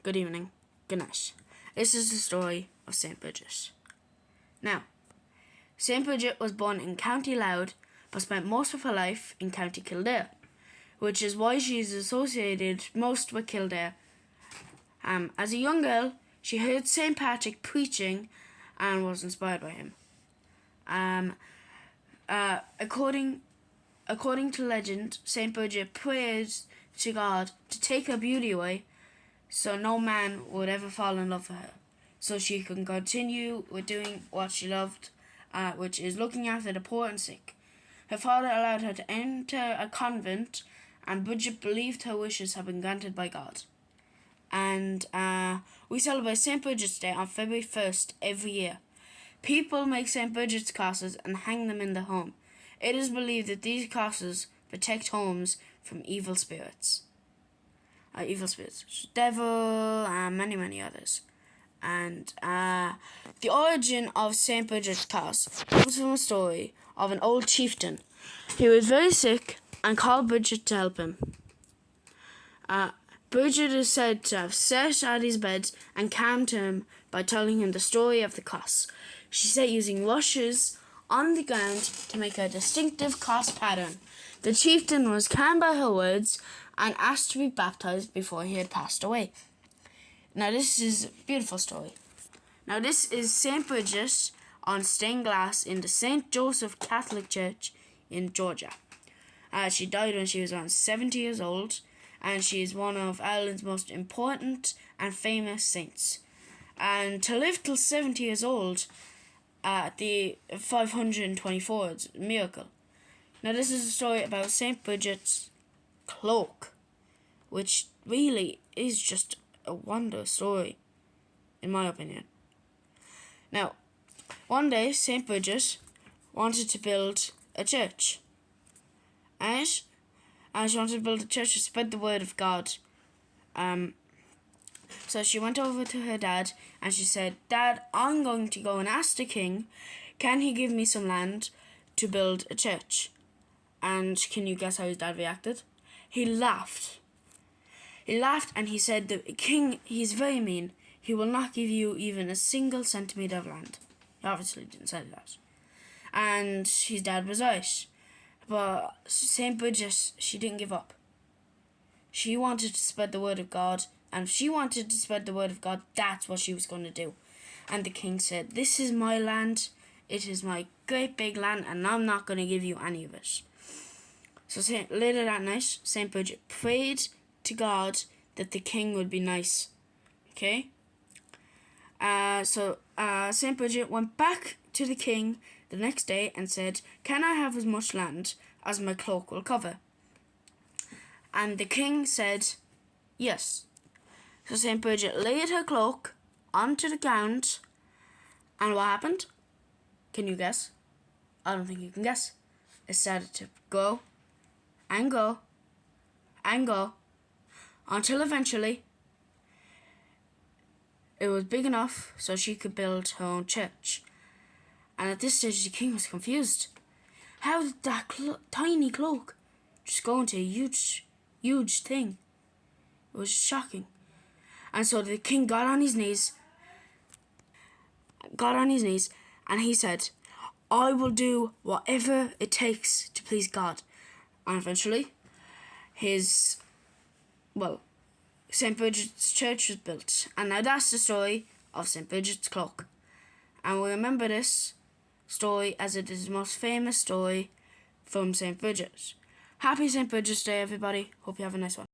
good evening, good night. This is the story of St. Bridget. Now, St. Bridget was born in County Louth, but spent most of her life in County Kildare, which is why she is associated most with Kildare. As a young girl, she heard St. Patrick preaching and was inspired by him. According to legend, St. Bridget prayed to God to take her beauty away so no man would ever fall in love with her, so she can continue with doing what she loved, which is looking after the poor and sick. Her father allowed her to enter a convent, and Bridget believed her wishes had been granted by God. And we celebrate St. Bridget's Day on February 1st every year. People make St. Bridget's crosses and hang them in their home. It is believed that these crosses protect homes from evil spirits. Devil, and many others. And the origin of St. Bridget's cross comes from a story of an old chieftain. He was very sick and called Bridget to help him. Bridget is said to have sat at his bed and calmed him by telling him the story of the cross. She sat using rushes on the ground to make a distinctive cross pattern. The chieftain was calmed by her words and asked to be baptized before he had passed away. Now this is a beautiful story. Now this is St. Bridget on stained glass in the St. Joseph Catholic Church in Georgia. She died when she was around 70 years old, and she is one of Ireland's most important and famous saints. And to live till 70 years old at the 524 is a miracle. Now this is a story about St. Bridget's cloak, which really is just a wonder story, in my opinion. Now, one day St. Bridget wanted to build a church, and she wanted to build a church to spread the word of God. So she went over to her dad and she said, "Dad, I'm going to go and ask the king, can he give me some land to build a church?" And can you guess how his dad reacted? He laughed. And he said, "The king, he's very mean. He will not give you even a single centimetre of land." He obviously didn't say that. And his dad was right. But St. Bridget, she didn't give up. She wanted to spread the word of God, and if she wanted to spread the word of God, that's what she was going to do. And the king said, "This is my land. It is my great big land, and I'm not going to give you any of it." So later that night, St. Bridget prayed to God that the king would be nice. Okay? So St. Bridget went back to the king the next day and said, "Can I have as much land as my cloak will cover?" And the king said, "Yes." So St. Bridget laid her cloak onto the ground, and what happened? Can you guess? I don't think you can guess. It started to go and go and go until eventually it was big enough so she could build her own church. And at this stage, the king was confused. How did that tiny cloak just go into a huge thing? It was shocking. And so the king got on his knees, and he said, "I will do whatever it takes to please God." And eventually, St. Bridget's church was built. And now that's the story of St. Bridget's cloak. And we remember this story as it is the most famous story from St. Bridget. Happy St. Bridget's Day, everybody. Hope you have a nice one.